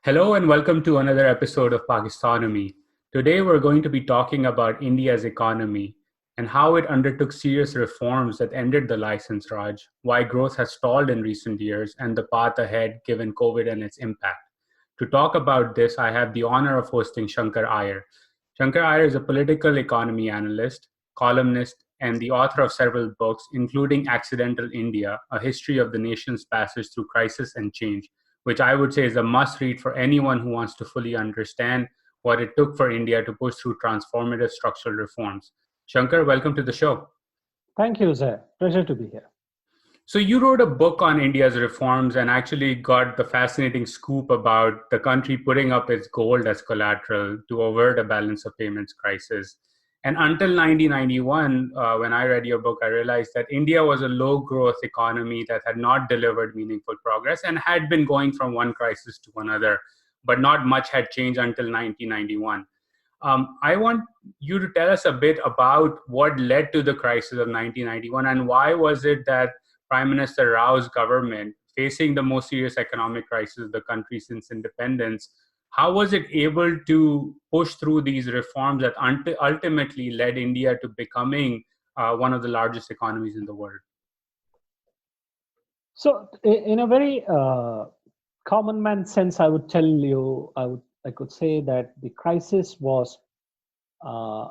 Hello and welcome to another episode of Pakistonomy. Today we're going to be talking about India's economy and how it undertook serious reforms that ended the license Raj, why growth has stalled in recent years, and the path ahead given COVID and its impact. To talk about this, I have the honor of hosting Shankkar Aiyar. Shankkar Aiyar is a political economy analyst, columnist, and the author of several books, including Accidental India, A History of the Nation's Passage Through Crisis and Change, which I would say is a must read for anyone who wants to fully understand what it took for India to push through transformative structural reforms. Shankar, welcome to the show. Thank you, Uzair. Pleasure to be here. So, you wrote a book on India's reforms and actually got the fascinating scoop about the country putting up its gold as collateral to avert a balance of payments crisis. And until 1991, when I read your book, I realized that India was a low growth economy that had not delivered meaningful progress and had been going from one crisis to another, but not much had changed until 1991. I want you to tell us a bit about what led to the crisis of 1991 and why was it that Prime Minister Rao's government, facing the most serious economic crisis of the country since independence, how was it able to push through these reforms that ultimately led India to becoming one of the largest economies in the world? So, in a very common man sense, I would tell you, I could say that the crisis was uh,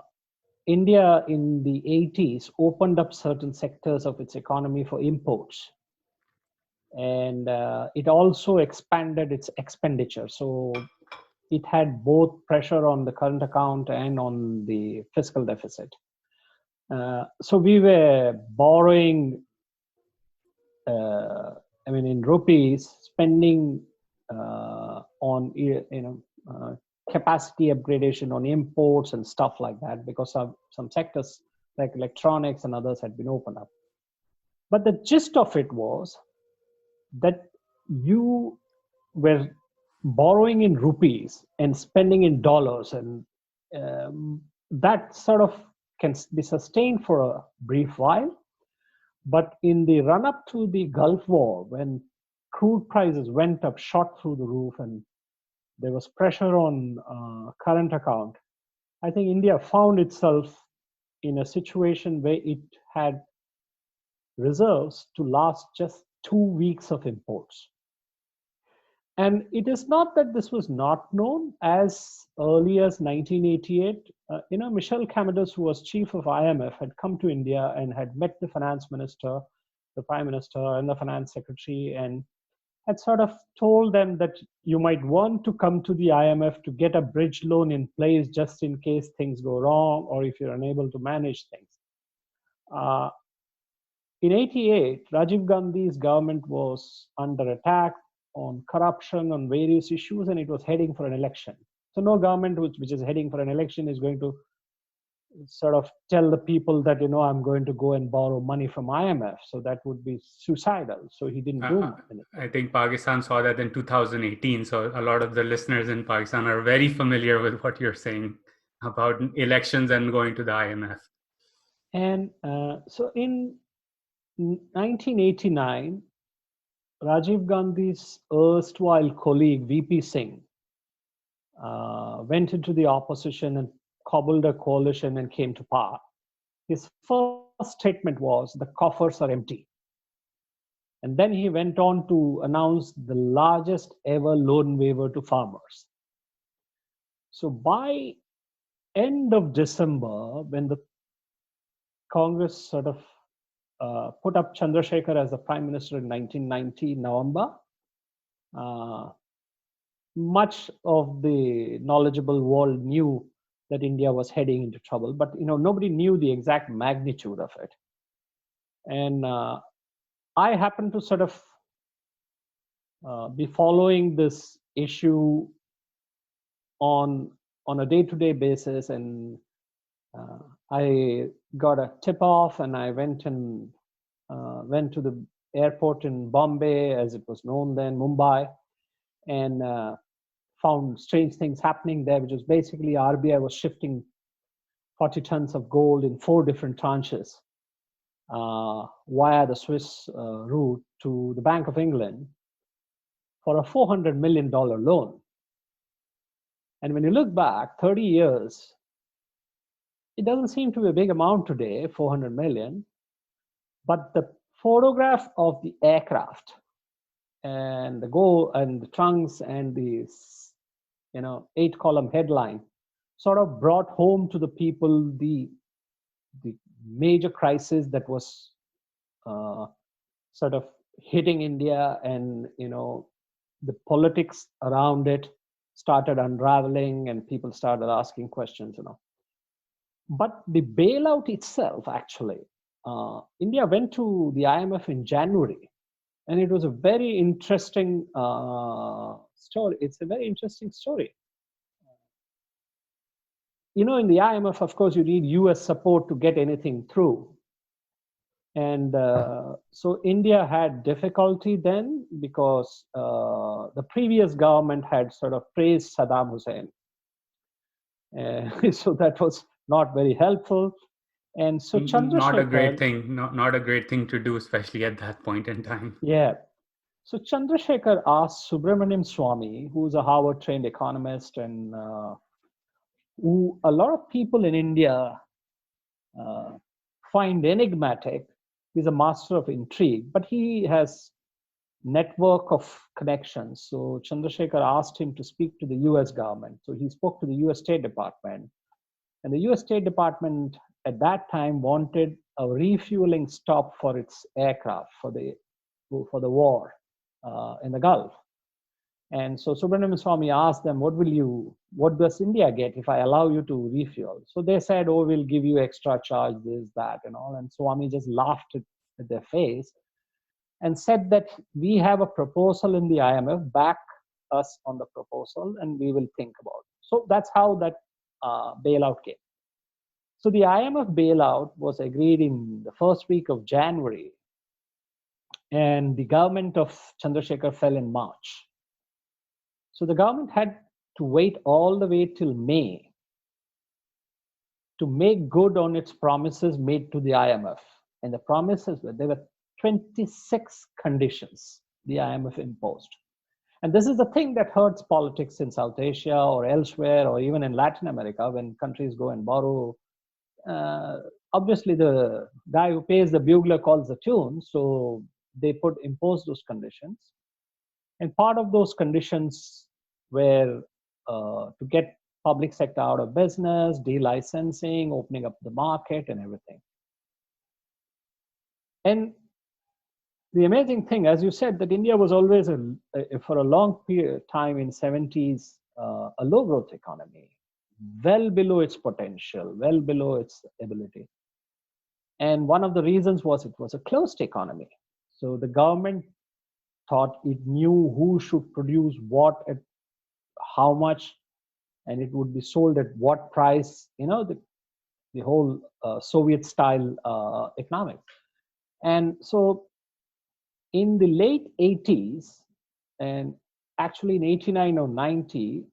India in the 80s opened up certain sectors of its economy for imports, and it also expanded its expenditure. So, it had both pressure on the current account and on the fiscal deficit. So, we were borrowing in rupees, spending on capacity upgradation on imports and stuff like that, because of some sectors like electronics and others had been opened up. But the gist of it was that you were borrowing in rupees and spending in dollars, and that sort of can be sustained for a brief while. But in the run up to the Gulf War, when crude prices went up, shot through the roof, and there was pressure on current account, I think India found itself in a situation where it had reserves to last just 2 weeks of imports. And it is not that this was not known. As early as 1988, Michel Camadas, who was chief of IMF, had come to India and had met the finance minister, the prime minister, and the finance secretary, and had sort of told them that you might want to come to the IMF to get a bridge loan in place just in case things go wrong or if you're unable to manage things. Uh, in 88, Rajiv Gandhi's government was under attack on corruption, on various issues, and it was heading for an election. So no government which is heading for an election is going to sort of tell the people that, I'm going to go and borrow money from IMF. So that would be suicidal. So he didn't do anything. I think Pakistan saw that in 2018. So a lot of the listeners in Pakistan are very familiar with what you're saying about elections and going to the IMF. And so in 1989, Rajiv Gandhi's erstwhile colleague, VP Singh, went into the opposition and cobbled a coalition and came to power. His first statement was, the coffers are empty. And then he went on to announce the largest ever loan waiver to farmers. So by end of December, when the Congress sort of put up Chandrasekhar as the prime minister in 1990, November, much of the knowledgeable world knew that India was heading into trouble, but nobody knew the exact magnitude of it. And I happened to sort of be following this issue on a day-to-day basis, and I got a tip-off, and I went to the airport in Bombay, as it was known then, Mumbai, and found strange things happening there, which was basically RBI was shifting 40 tons of gold in 4 different tranches via the Swiss route to the Bank of England for a $400 million loan. And when you look back 30 years, it doesn't seem to be a big amount today, 400 million, but the photograph of the aircraft and the trunks and the 8-column headline sort of brought home to the people the major crisis that was sort of hitting India, and the politics around it started unraveling, and people started asking questions. But the bailout itself, actually, India went to the IMF in January, and it was a very interesting story. It's a very interesting story. In the IMF, of course, you need US support to get anything through. And so India had difficulty then because the previous government had sort of praised Saddam Hussein. So that was not very helpful. And so Not a great Chandrasekhar, thing. Not a great thing to do, especially at that point in time. yeah. So Chandrasekhar asked Subramaniam Swamy, who's a Harvard-trained economist, and who a lot of people in India find enigmatic. He's a master of intrigue, but he has network of connections. So Chandrasekhar asked him to speak to the US government. So he spoke to the US State Department. And the US State Department at that time wanted a refueling stop for its aircraft for the war in the Gulf. And so Subramanian Swamy asked them, what does India get if I allow you to refuel? So they said, oh, we'll give you extra charge, this, that, and all. And Swamy just laughed at their face and said that we have a proposal in the IMF, back us on the proposal, and we will think about it. So that's how that bailout came. So the IMF bailout was agreed in the first week of January, and the government of Chandrasekhar fell in March. So the government had to wait all the way till May to make good on its promises made to the IMF. And the promises there were 26 conditions the IMF imposed. And this is the thing that hurts politics in South Asia or elsewhere, or even in Latin America, when countries go and borrow. Obviously, the guy who pays the bugler calls the tune, so they impose those conditions. And part of those conditions were to get public sector out of business, delicensing, opening up the market, and everything. And the amazing thing, as you said, that India was always, for a long period of time in 70s, a low growth economy, well below its potential, well below its ability. And one of the reasons was it was a closed economy. So the government thought it knew who should produce what at how much, and it would be sold at what price, the whole Soviet style economics. And so in the late 80s, and actually in 89 or 90,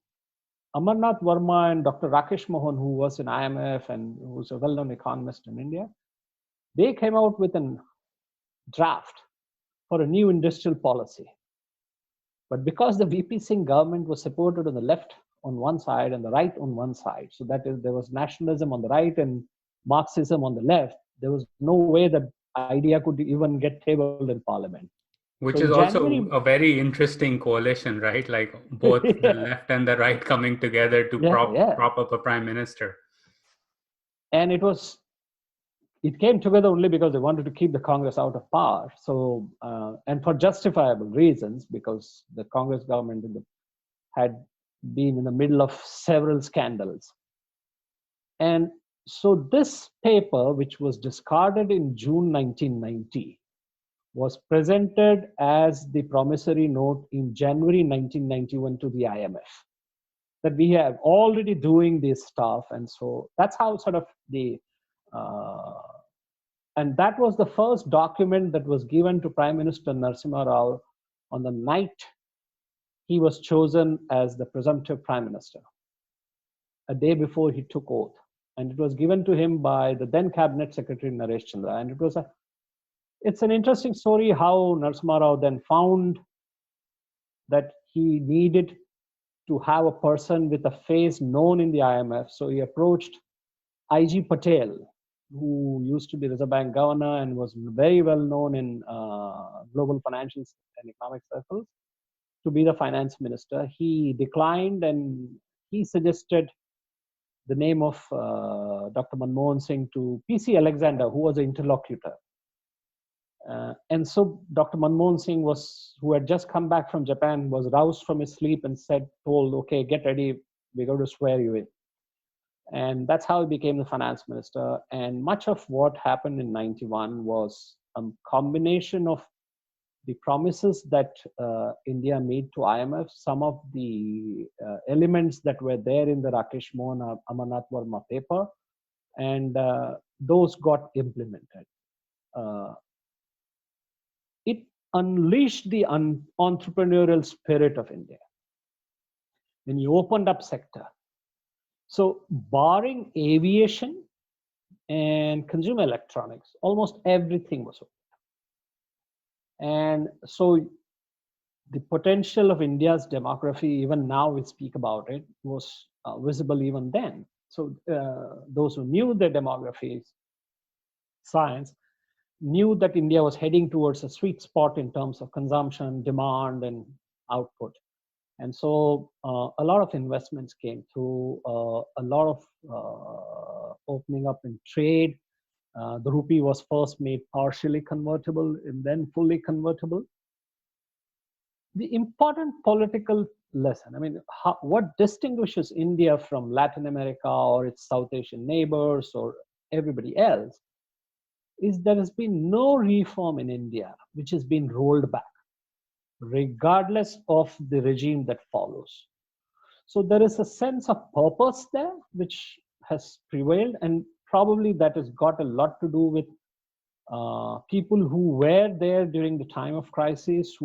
Amarnath Verma and Dr. Rakesh Mohan, who was in IMF and who's a well-known economist in India, they came out with a draft for a new industrial policy. But because the VP Singh government was supported on the left on one side and the right on one side, so that is, there was nationalism on the right and Marxism on the left, there was no way that idea could even get tabled in parliament. Which So is in also January, a very interesting coalition, right? Like both the yeah, left and the right coming together to yeah. prop up a prime minister. And it came together only because they wanted to keep the Congress out of power. So, and for justifiable reasons, because the Congress government had been in the middle of several scandals. And so this paper, which was discarded in June 1990, was presented as the promissory note in January 1991 to the IMF, that we have already doing this stuff. And so that's how sort of and that was the first document that was given to Prime Minister Narasimha Rao on the night he was chosen as the presumptive Prime Minister, a day before he took oath. And it was given to him by the then Cabinet Secretary Naresh Chandra. And it's an interesting story how Narasimha Rao then found that he needed to have a person with a face known in the IMF. So he approached IG Patel, who used to be Reserve Bank governor and was very well known in global financial and economic circles, to be the finance minister. He declined, and he suggested the name of Dr. Manmohan Singh to PC Alexander, who was an interlocutor. And so Dr. Manmohan Singh who had just come back from Japan, was roused from his sleep and told, okay, get ready, we're going to swear you in. And that's how he became the finance minister. And much of what happened in 91 was a combination of the promises that India made to IMF, some of the elements that were there in the Rakesh Mohan Amarnath Verma paper, and those got implemented. It unleashed the entrepreneurial spirit of India when you opened up sector. So barring aviation and consumer electronics, almost everything was open. And so the potential of India's demography, even now we speak about it, was visible even then. So those who knew the demography science knew that India was heading towards a sweet spot in terms of consumption, demand, and output. And so a lot of investments came through, a lot of opening up in trade. The rupee was first made partially convertible and then fully convertible. The important political lesson, I mean, what distinguishes India from Latin America or its South Asian neighbors or everybody else, is there has been no reform in India which has been rolled back, regardless of the regime that follows. So there is a sense of purpose there which has prevailed, and probably that has got a lot to do with people who were there during the time of crisis,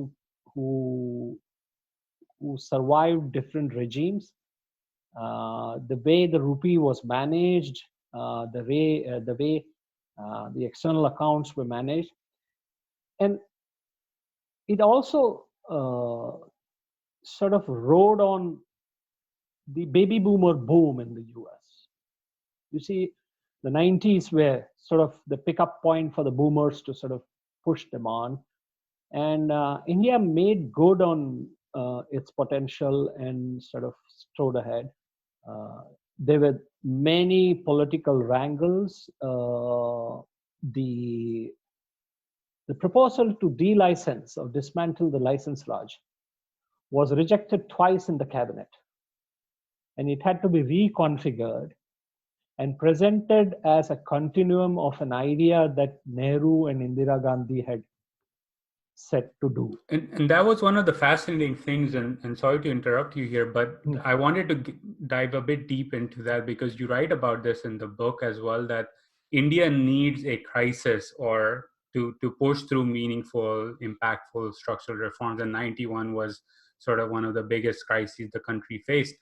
who survived different regimes, the way the rupee was managed, the way the external accounts were managed. And it also sort of rode on the baby boomer boom in the US. You see, the 90s were sort of the pickup point for the boomers to sort of push them on. And India made good on its potential and sort of strode ahead. There were many political wrangles. The proposal to de-license or dismantle the license Raj was rejected twice in the cabinet, and it had to be reconfigured and presented as a continuum of an idea that Nehru and Indira Gandhi had set to do. And that was one of the fascinating things, and sorry to interrupt you here, but I wanted to dive a bit deep into that, because you write about this in the book as well, that India needs a crisis or to push through meaningful, impactful structural reforms, and 91 was sort of one of the biggest crises the country faced.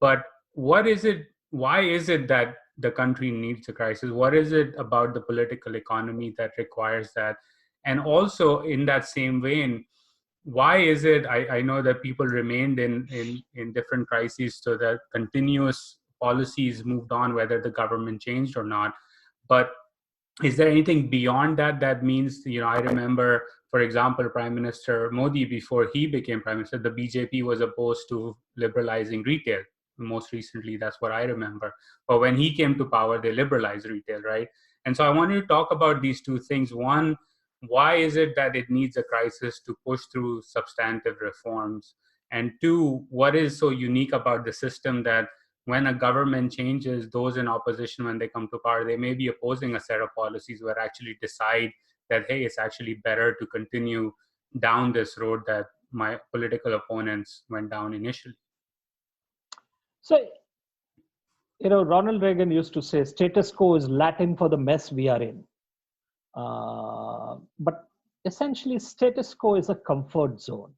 But why is it that the country needs a crisis? What is it about the political economy that requires that? And also in that same vein, why is it, I know that people remained in different crises, so that continuous policies moved on whether the government changed or not, but is there anything beyond that that means, I remember, for example, Prime Minister Modi, before he became Prime Minister, the BJP was opposed to liberalizing retail. Most recently, that's what I remember. But when he came to power, they liberalized retail, right? And so I wanted to talk about these two things. One, why is it that it needs a crisis to push through substantive reforms? And two, what is so unique about the system that when a government changes, those in opposition, when they come to power, they may be opposing a set of policies where actually decide that, hey, it's actually better to continue down this road that my political opponents went down initially. So, Ronald Reagan used to say, status quo is Latin for the mess we are in. But essentially, status quo is a comfort zone.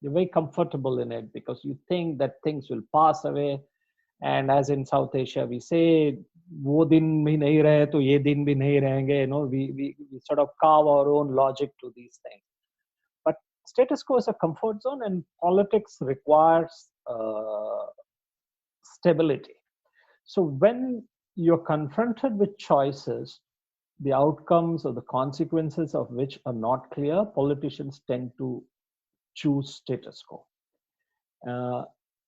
You're very comfortable in it because you think that things will pass away. And as in South Asia, we say, wo din bhi nahi rahe, to ye din bhi nahi rahenge. We sort of carve our own logic to these things. But status quo is a comfort zone, and politics requires stability. So when you're confronted with choices, the outcomes or the consequences of which are not clear, politicians tend to choose status quo.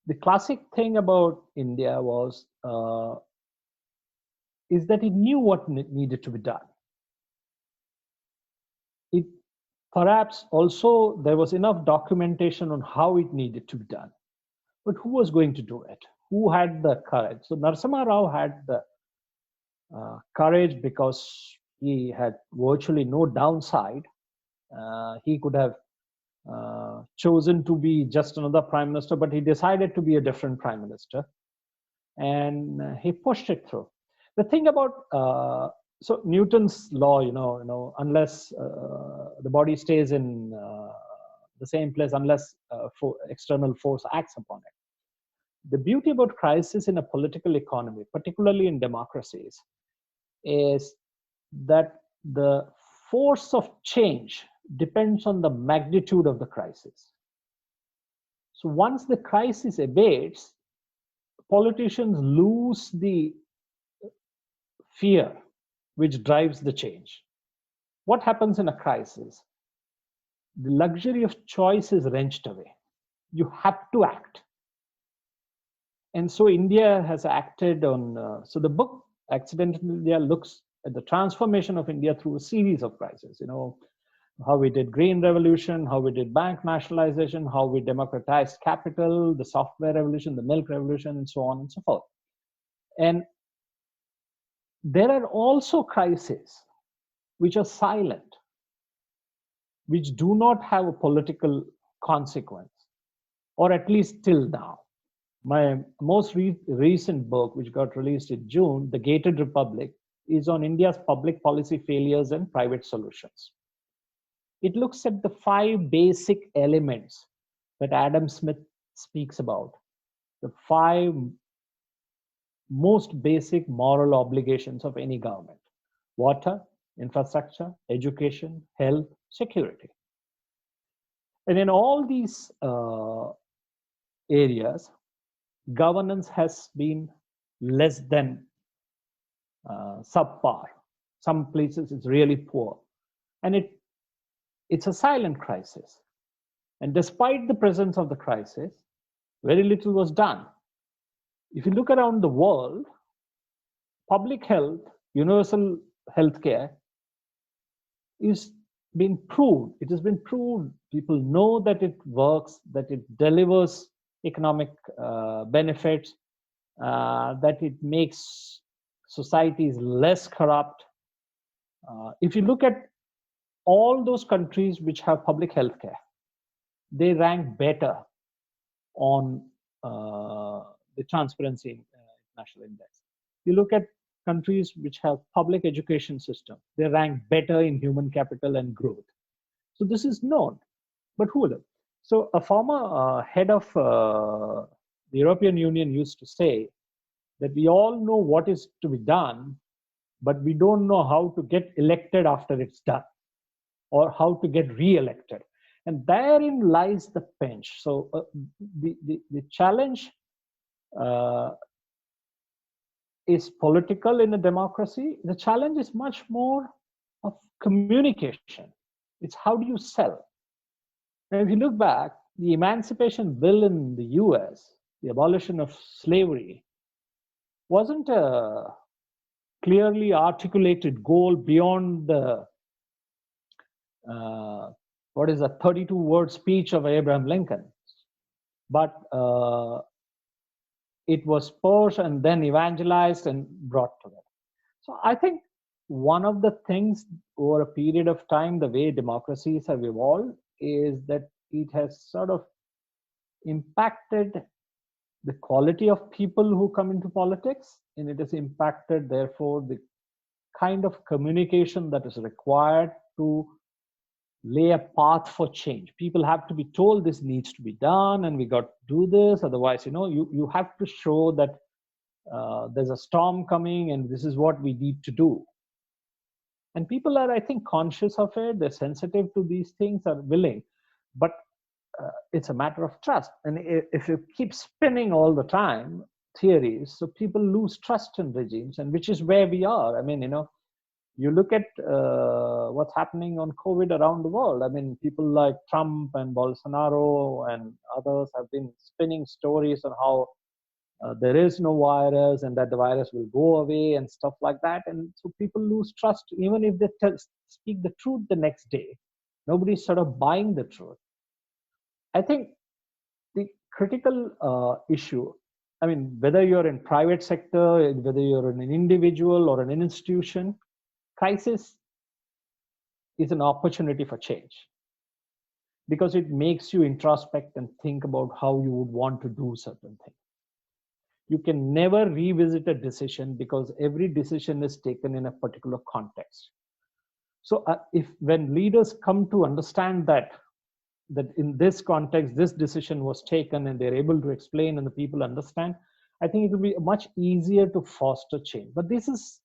The classic thing about India was is that it knew what needed to be done. It perhaps also there was enough documentation on how it needed to be done, but who was going to do it? Who had the courage? So Narasimha Rao had the courage because he had virtually no downside. He could have chosen to be just another prime minister, but he decided to be a different prime minister, and he pushed it through. The thing about so Newton's law, unless the body stays in the same place, unless external force acts upon it. The beauty about crisis in a political economy, particularly in democracies, is that the force of change depends on the magnitude of the crisis. So once the crisis abates, politicians lose the fear which drives the change. What happens in a crisis? The luxury of choice is wrenched away. You have to act. And so India has acted on, so the book Accidental India looks at the transformation of India through a series of crises, how we did green revolution, how we did bank nationalization, how we democratized capital, the software revolution, the milk revolution, and so on and so forth. And there are also crises which are silent, which do not have a political consequence, or at least till now. My most recent book, which got released in June, The Gated Republic, is on India's public policy failures and private solutions. It looks at the 5 basic elements that Adam Smith speaks about, the 5 most basic moral obligations of any government: water, infrastructure, education, health, security. And in all these areas, governance has been less than subpar. Some places it's really poor. And it's a silent crisis. And despite the presence of the crisis, very little was done. If you look around the world, public health, universal healthcare is been proved. It has been proved. People know that it works, that it delivers economic benefits, that it makes societies less corrupt. If you look at all those countries which have public health care, they rank better on the Transparency International Index. You look at countries which have public education system, they rank better in human capital and growth. So this is known, but who will? So a former head of the European Union used to say that we all know what is to be done, but we don't know how to get elected after it's done, or how to get re-elected. And therein lies the pinch. So the challenge is political in a democracy. The challenge is much more of communication. It's how do you sell? And if you look back, the Emancipation Bill in the US, the abolition of slavery, wasn't a clearly articulated goal beyond the what is a 32-word speech of Abraham Lincoln, but it was pushed and then evangelized and brought to it. So I think one of the things over a period of time, the way democracies have evolved, is that it has sort of impacted the quality of people who come into politics, and it has impacted, therefore, the kind of communication that is required to lay a path for change. People have to be told this needs to be done, and we got to do this. Otherwise, you have to show that there's a storm coming, and this is what we need to do. And people are, I think, conscious of it. They're sensitive to these things, are willing. But it's a matter of trust. And if you keep spinning all the time theories, so people lose trust in regimes, and which is where we are. I mean, you look at what's happening on COVID around the world. I mean, people like Trump and Bolsonaro and others have been spinning stories on how there is no virus and that the virus will go away and stuff like that. And so people lose trust, even if they speak the truth the next day. Nobody's sort of buying the truth. I think the critical issue, I mean, whether you're in private sector, whether you're an individual or an institution, crisis is an opportunity for change, because it makes you introspect and think about how you would want to do certain things. You can never revisit a decision because every decision is taken in a particular context. So if when leaders come to understand that in this context this decision was taken and they're able to explain and the people understand, I think it will be much easier to foster change. But this is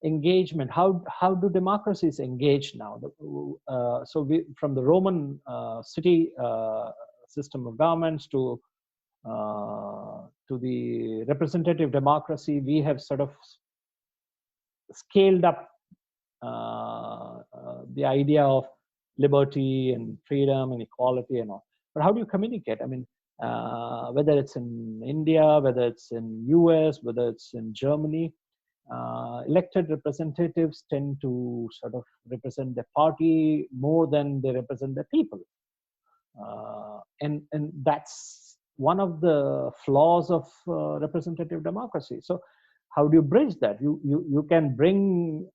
engagement. How do democracies engage now? So from the Roman city system of governments to the representative democracy, we have sort of scaled up the idea of liberty and freedom and equality and all. But how do you communicate? I mean, whether it's in India, whether it's in US, whether it's in Germany, elected representatives tend to sort of represent their party more than they represent their people. And that's one of the flaws of representative democracy. So how do you bridge that? You can bring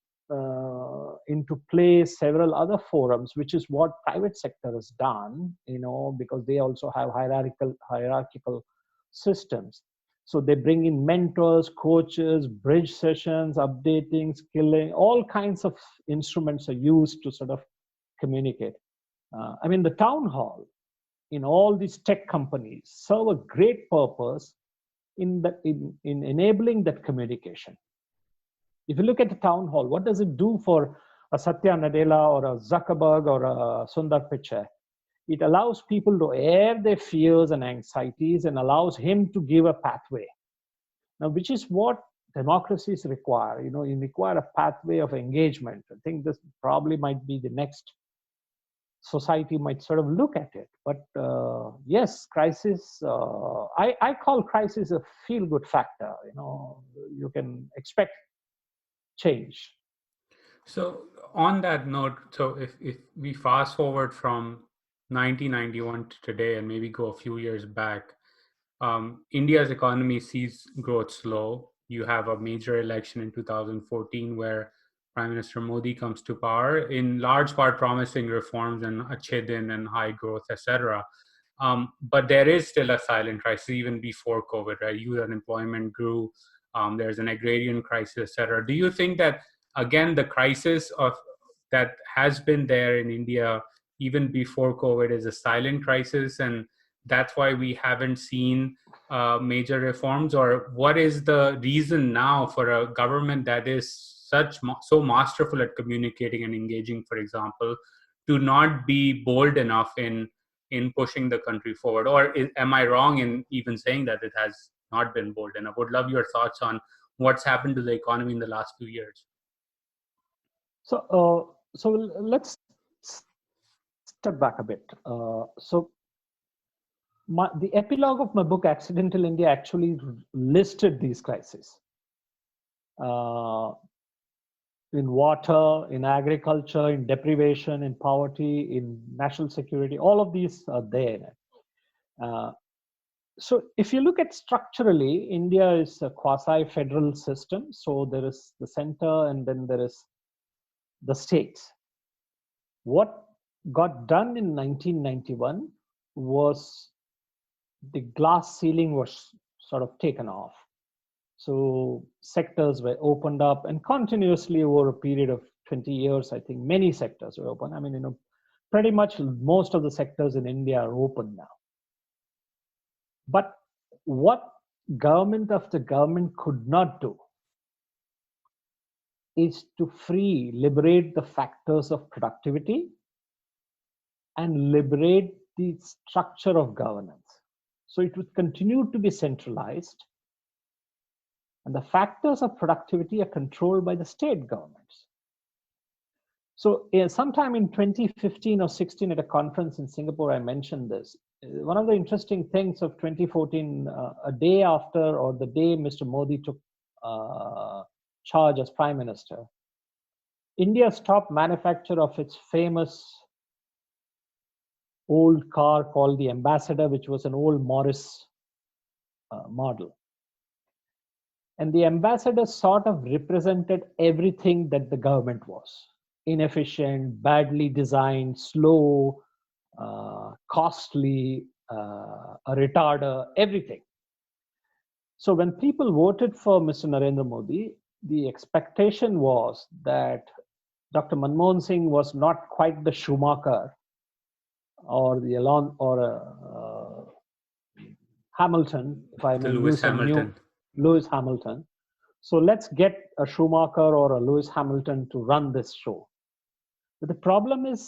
into play several other forums, which is what private sector has done, because they also have hierarchical systems. So they bring in mentors, coaches, bridge sessions, updating, skilling, all kinds of instruments are used to sort of communicate. I mean, the town hall in all these tech companies serve a great purpose in enabling that communication. If you look at the town hall, what does it do for a Satya Nadella or a Zuckerberg or a Sundar Pichai? It allows people to air their fears and anxieties and allows him to give a pathway. Now, which is what democracies require. You require a pathway of engagement. I think this probably might be the next society might sort of look at it. But yes, crisis, I call crisis a feel-good factor. You can expect change. So on that note, so if we fast forward from 1991 to today and maybe go a few years back, India's economy sees growth slow. You have a major election in 2014 where Prime Minister Modi comes to power, in large part promising reforms and Achhe Din and high growth, etc. But there is still a silent crisis even before COVID, right? Youth unemployment grew. There's an agrarian crisis, etc. Do you think that again the crisis of that has been there in India even before COVID is a silent crisis, and that's why we haven't seen major reforms? Or what is the reason now for a government that is so masterful at communicating and engaging, for example, to not be bold enough in pushing the country forward? Or am I wrong in even saying that it has not been bold enough? Would love your thoughts on what's happened to the economy in the last few years. So let's step back a bit. So the epilogue of my book, Accidental India, actually listed these crises. In water, in agriculture, in deprivation, in poverty, in national security, all of these are there. So if you look at structurally, India is a quasi-federal system. So there is the center and then there is the states. What got done in 1991 was the glass ceiling was sort of taken off. So sectors were opened up, and continuously over a period of 20 years, I think many sectors were open. I mean, pretty much most of the sectors in India are open now. But what government after government could not do is to liberate the factors of productivity and liberate the structure of governance. So it would continue to be centralized, and the factors of productivity are controlled by the state governments. So sometime in 2015 or 16 at a conference in Singapore, I mentioned this. One of the interesting things of 2014, a day after or the day Mr. Modi took charge as Prime Minister, India's top manufacturer of its famous old car called the Ambassador, which was an old Morris model. And the Ambassador sort of represented everything that the government was: inefficient, badly designed, slow, costly, a retarder, everything. So when people voted for Mr. Narendra Modi, the expectation was that Dr. Manmohan Singh was not quite the Schumacher or the Alon or Hamilton, if I The may Lewis use a new Hamilton. Lewis Hamilton. So let's get a Schumacher or a Lewis Hamilton to run this show. But the problem is,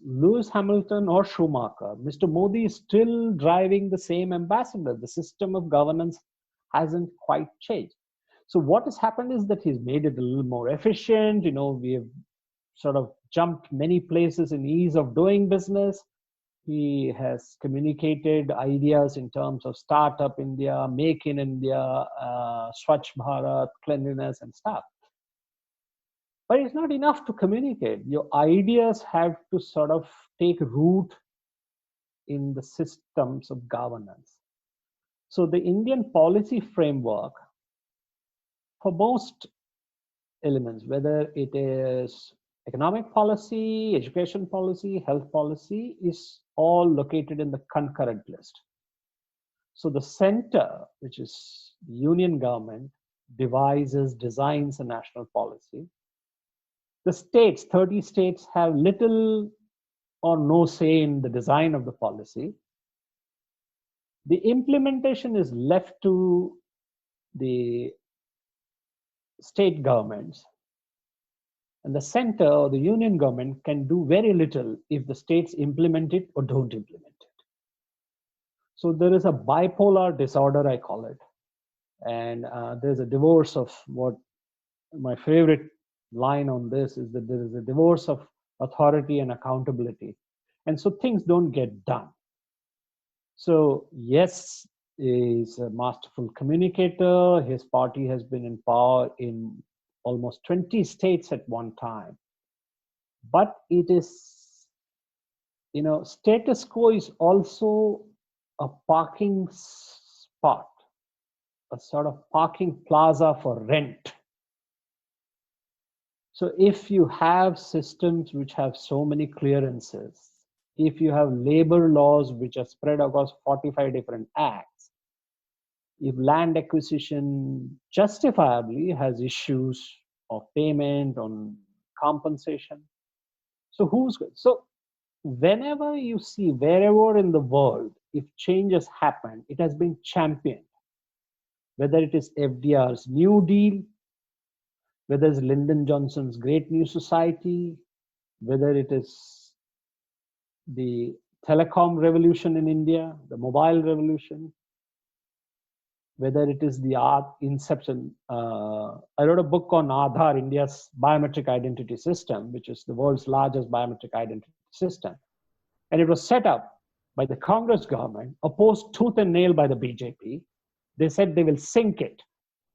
Lewis Hamilton or Schumacher, Mr. Modi is still driving the same Ambassador. The system of governance hasn't quite changed. So what has happened is that he's made it a little more efficient. We have sort of jumped many places in ease of doing business. He has communicated ideas in terms of Startup India, Make in India, Swachh Bharat, cleanliness and stuff. But it's not enough to communicate. Your ideas have to sort of take root in the systems of governance. So the Indian policy framework for most elements, whether it is economic policy, education policy, health policy, is all located in the concurrent list. So the center, which is the union government, designs a national policy. The states, 30 states, have little or no say in the design of the policy. The implementation is left to the state governments. And the center or the union government can do very little if the states implement it or don't implement it. So there is a bipolar disorder, I call it. And there's a divorce of what my favorite line on this is that there is a divorce of authority and accountability. And so things don't get done. So yes, he's a masterful communicator. His party has been in power in almost 20 states at one time. But it is, status quo is also a parking spot, a sort of parking plaza for rent. So if you have systems which have so many clearances, if you have labor laws which are spread across 45 different acts, if land acquisition justifiably has issues of payment, on compensation, so who's good? So whenever you see, wherever in the world, if change has happened, it has been championed. Whether it is FDR's New Deal, whether it's Lyndon Johnson's Great New Society, whether it is the telecom revolution in India, the mobile revolution, whether it is the inception. I wrote a book on Aadhaar, India's biometric identity system, which is the world's largest biometric identity system. And it was set up by the Congress government, opposed tooth and nail by the BJP. They said they will sink it.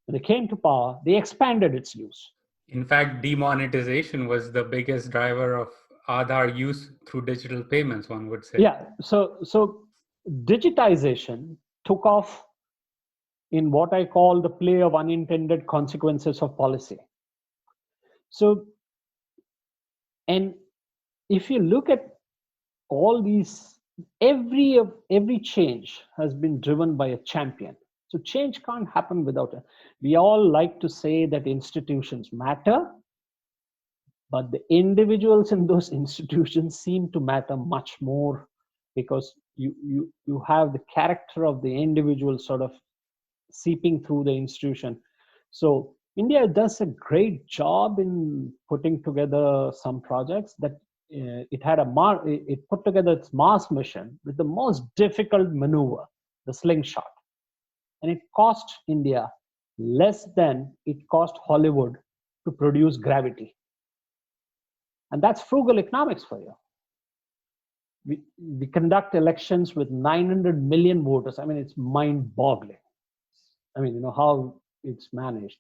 When they came to power, they expanded its use. In fact, demonetization was the biggest driver of Aadhaar use through digital payments, one would say. Yeah, so digitization took off in what I call the play of unintended consequences of policy. So, and if you look at all these, every change has been driven by a champion. So change can't happen without it. We all like to say that institutions matter, but the individuals in those institutions seem to matter much more, because you have the character of the individual sort of seeping through the institution. So India does a great job in putting together some projects that it put together its Mars mission with the most difficult maneuver, the slingshot, and it cost India less than it cost Hollywood to produce Gravity, and that's frugal economics for you. We conduct elections with 900 million voters. I mean, it's mind-boggling. I mean, how it's managed.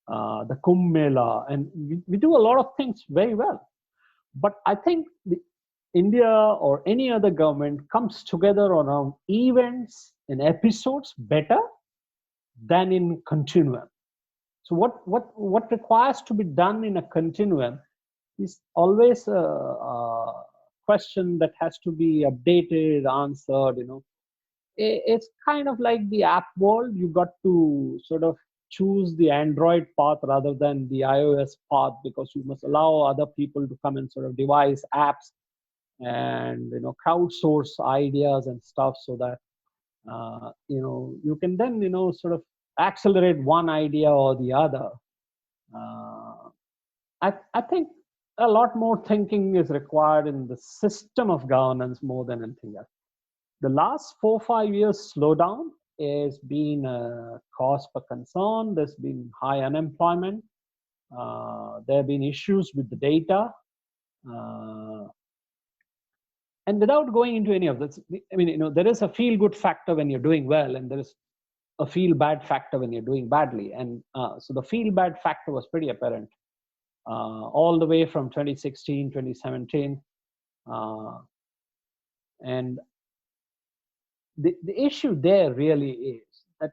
The Kumbh Mela, and we do a lot of things very well. But I think India or any other government comes together on events and episodes better than in continuum. So what requires to be done in a continuum is always a question that has to be updated, answered. It's kind of like the app world. You got to sort of choose the Android path rather than the iOS path, because you must allow other people to come and sort of devise apps and crowdsource ideas and stuff, so that you can then sort of accelerate one idea or the other. I think a lot more thinking is required in the system of governance more than anything else. The last 4 5 years slowdown has been a cause for concern. There's been high unemployment. There have been issues with the data. And without going into any of this, I mean, there is a feel-good factor when you're doing well, and there is a feel-bad factor when you're doing badly. And so the feel-bad factor was pretty apparent all the way from 2016, 2017. And the issue there really is that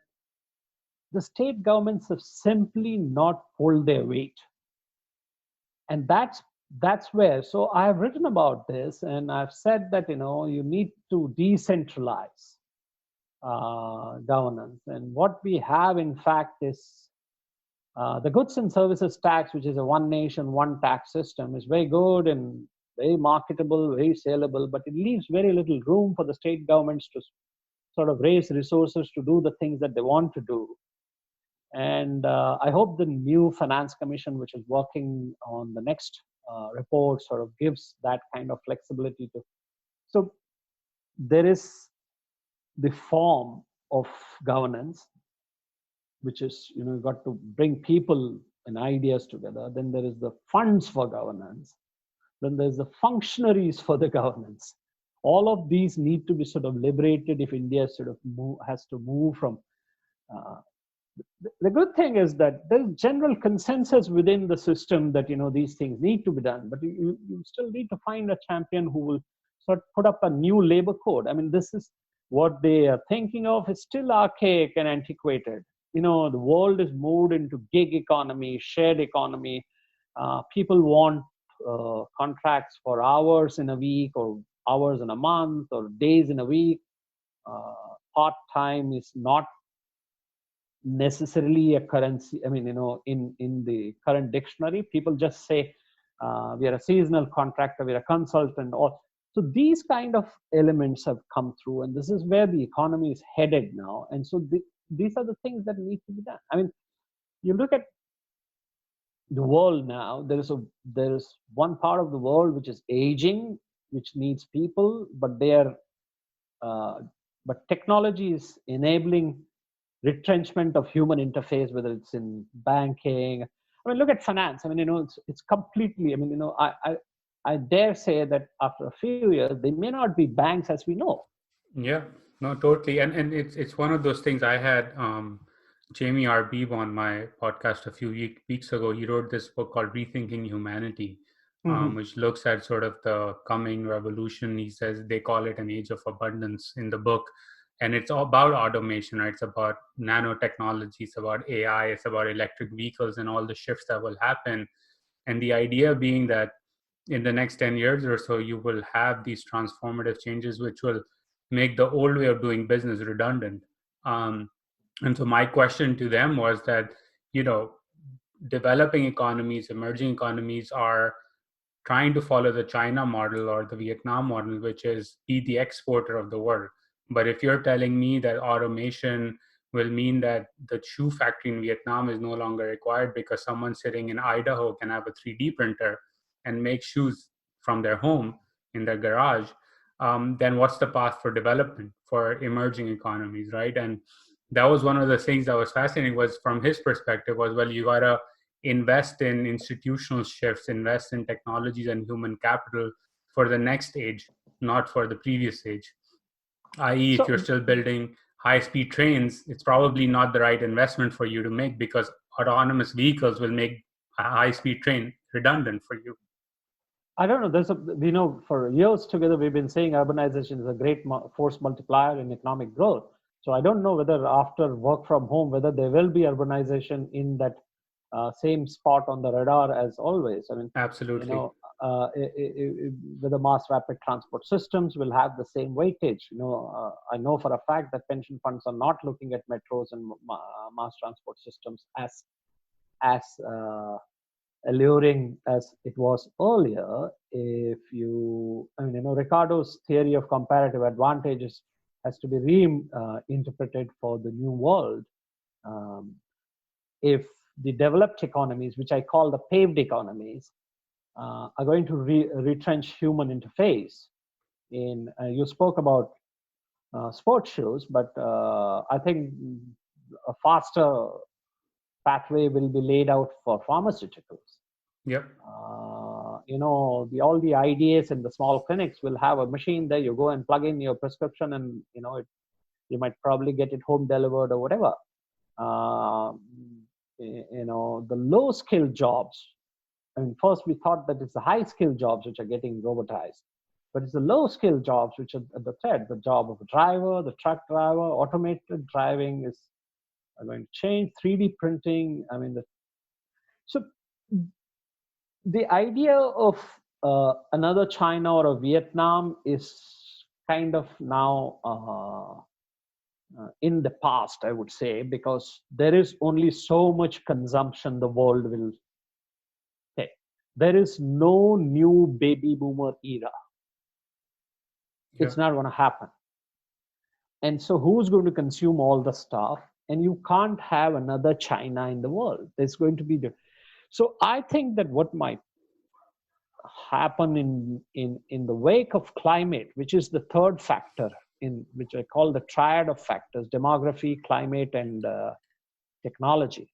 the state governments have simply not pulled their weight. And that's where, so I've written about this, and I've said that you need to decentralize governance. And what we have in fact is the goods and services tax, which is a one nation one tax system, is very good and very marketable, very saleable, but it leaves very little room for the state governments to sort of raise resources to do the things that they want to do. And I hope the new finance commission, which is working on the next report, sort of gives that kind of flexibility to. So there is the form of governance, which is you've got to bring people and ideas together. Then there is the funds for governance. Then there's the functionaries for the governance. All of these need to be sort of liberated if India sort of has to move from. The good thing is that there's general consensus within the system that these things need to be done, but you still need to find a champion who will sort of put up a new labor code. I mean, this is what they are thinking of is still archaic and antiquated. The world is moved into gig economy, shared economy. People want contracts for hours in a week, or hours in a month, or days in a week. Part-time is not necessarily a currency. I mean, in the current dictionary, people just say we are a seasonal contractor, we are a consultant, or so these kind of elements have come through, and this is where the economy is headed now. And so these are the things that need to be done. I mean, you look at the world now, there is one part of the world which is aging, which needs people, but but technology is enabling retrenchment of human interface, whether it's in banking. I mean, look at finance. I mean, it's completely. I mean, I dare say that after a few years, they may not be banks as we know. Yeah, no, totally. And it's one of those things. I had Jamie Arbib on my podcast a few weeks ago. He wrote this book called Rethinking Humanity, which looks at sort of the coming revolution. He says they call it an age of abundance in the book. And it's all about automation, right? It's about nanotechnology, it's about AI, it's about electric vehicles and all the shifts that will happen. And the idea being that in the next 10 years or so, you will have these transformative changes which will make the old way of doing business redundant. And so my question to them was that, developing economies, emerging economies are trying to follow the China model or the Vietnam model, which is be the exporter of the world. But if you're telling me that automation will mean that the shoe factory in Vietnam is no longer required because someone sitting in Idaho can have a 3D printer and make shoes from their home in their garage, then what's the path for development for emerging economies, right? And that was one of the things that was fascinating, was from his perspective was, well, you gotta invest in institutional shifts, invest in technologies and human capital for the next age, not for the previous age. I.e., if you're So still building high speed trains, it's probably not the right investment for you to make, because autonomous vehicles will make a high speed train redundant for you. I don't know. For years together, we've been saying urbanization is a great force multiplier in economic growth. So I don't know whether after work from home, whether there will be urbanization in that same spot on the radar as always. I mean, you Absolutely. know, whether mass rapid transport systems will have the same weightage. I know for a fact that pension funds are not looking at metros and mass transport systems as alluring as it was earlier. Ricardo's theory of comparative advantages has to be reinterpreted for the new world. Um, if the developed economies, which I call the paved economies, are going to retrench human interface you spoke about sports shoes, but I think a faster pathway will be laid out for pharmaceuticals. Yep. All the IDAs and the small clinics will have a machine there. You go and plug in your prescription, and you might probably get it home delivered or whatever. Uh, the low skill jobs. I mean, first we thought that it's the high skill jobs which are getting robotized, but it's the low skill jobs which are at the threat. The job of a driver, the truck driver, automated driving is going to change. 3D printing. So the idea of another China or a Vietnam is kind of now in the past, I would say, because there is only so much consumption the world will take. There is no new baby boomer era. It's Yep. not going to happen. And so who's going to consume all the stuff? And you can't have another China in the world. There's going to be so I think that what might happen in the wake of climate, which is the third factor, in which I call the triad of factors: demography, climate, and technology.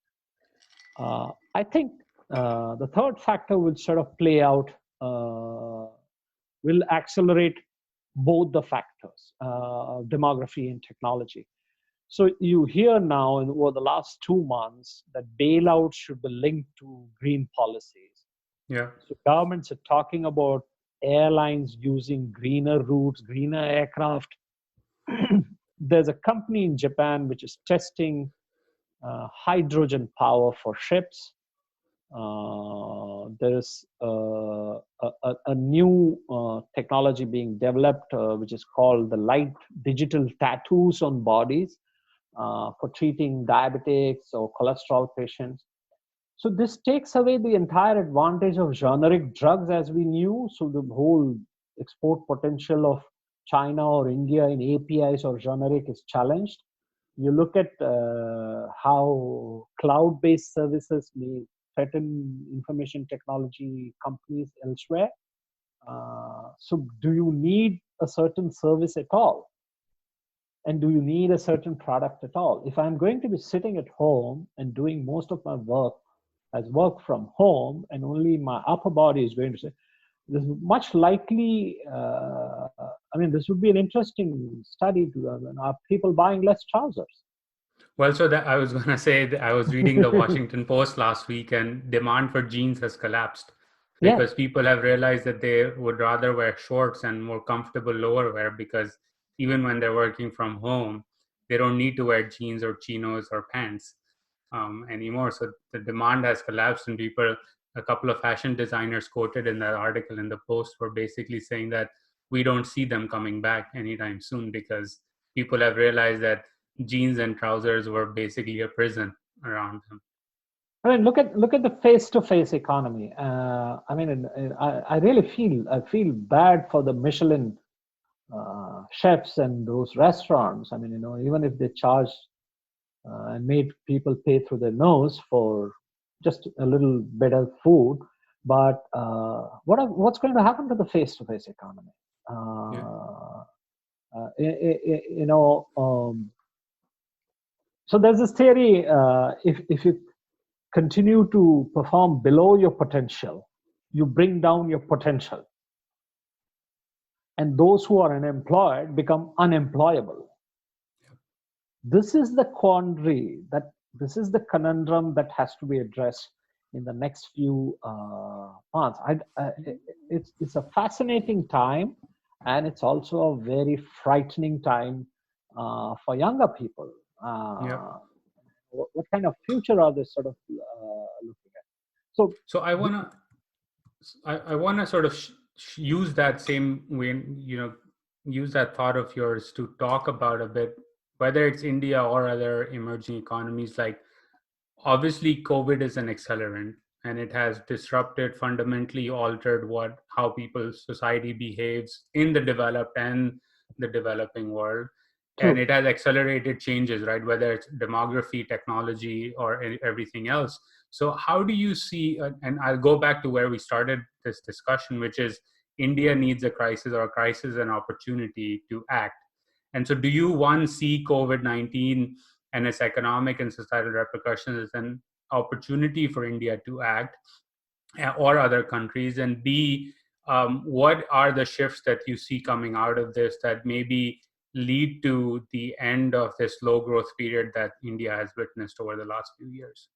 I think the third factor will sort of play out, will accelerate both the factors, demography and technology. So you hear now over the last 2 months that bailouts should be linked to green policies. Yeah. So governments are talking about airlines using greener routes, greener aircraft. There's a company in Japan which is testing hydrogen power for ships. There is a new technology being developed, which is called the light digital tattoos on bodies for treating diabetics or cholesterol patients. So this takes away the entire advantage of generic drugs as we knew. So the whole export potential of China or India in APIs or generic is challenged. You look at how cloud-based services may threaten information technology companies elsewhere. So do you need a certain service at all? And do you need a certain product at all? If I'm going to be sitting at home and doing most of my work as work from home, and only my upper body is going to say, this is much likely, this would be an interesting study to are people buying less trousers? Well, so that I was going to say that I was reading the Washington Post last week, and demand for jeans has collapsed because Yes. people have realized that they would rather wear shorts and more comfortable lower wear, because even when they're working from home, they don't need to wear jeans or chinos or pants anymore. So the demand has collapsed, and a couple of fashion designers quoted in that article in the Post were basically saying that we don't see them coming back anytime soon, because people have realized that jeans and trousers were basically a prison around them. I mean, look at the face-to-face economy. I really feel bad for the Michelin chefs and those restaurants. Even if they charge and made people pay through their nose for just a little better food, But what's going to happen to the face-to-face economy? Yeah. You know, so there's this theory: if you continue to perform below your potential, you bring down your potential, and those who are unemployed become unemployable. This is the quandary that this is the conundrum that has to be addressed in the next few months. It's a fascinating time, and it's also a very frightening time for younger people. Yeah. What kind of future are they sort of looking at? So, So I want to sort of use that same way, use that thought of yours to talk about a bit, whether it's India or other emerging economies. Like, obviously, COVID is an accelerant, and it has disrupted, fundamentally altered how people's society behaves in the developed and the developing world. And true. it has accelerated changes, right? Whether it's demography, technology, or everything else. So, how do you see? And I'll go back to where we started this discussion, which is India needs a crisis, or a crisis an opportunity to act. And so, do you, one, see COVID-19 and its economic and societal repercussions as an opportunity for India to act, or other countries? And B, what are the shifts that you see coming out of this that maybe lead to the end of this low growth period that India has witnessed over the last few years?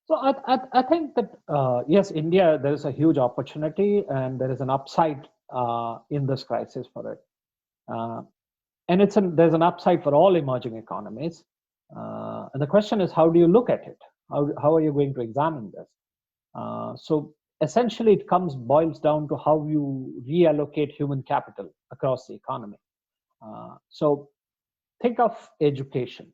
So I think that yes, India, there is a huge opportunity and there is an upside in this crisis for it. Uh, and there's an upside for all emerging economies. And the question is, how do you look at it? How are you going to examine this? So essentially, it boils down to how you reallocate human capital across the economy. So think of education.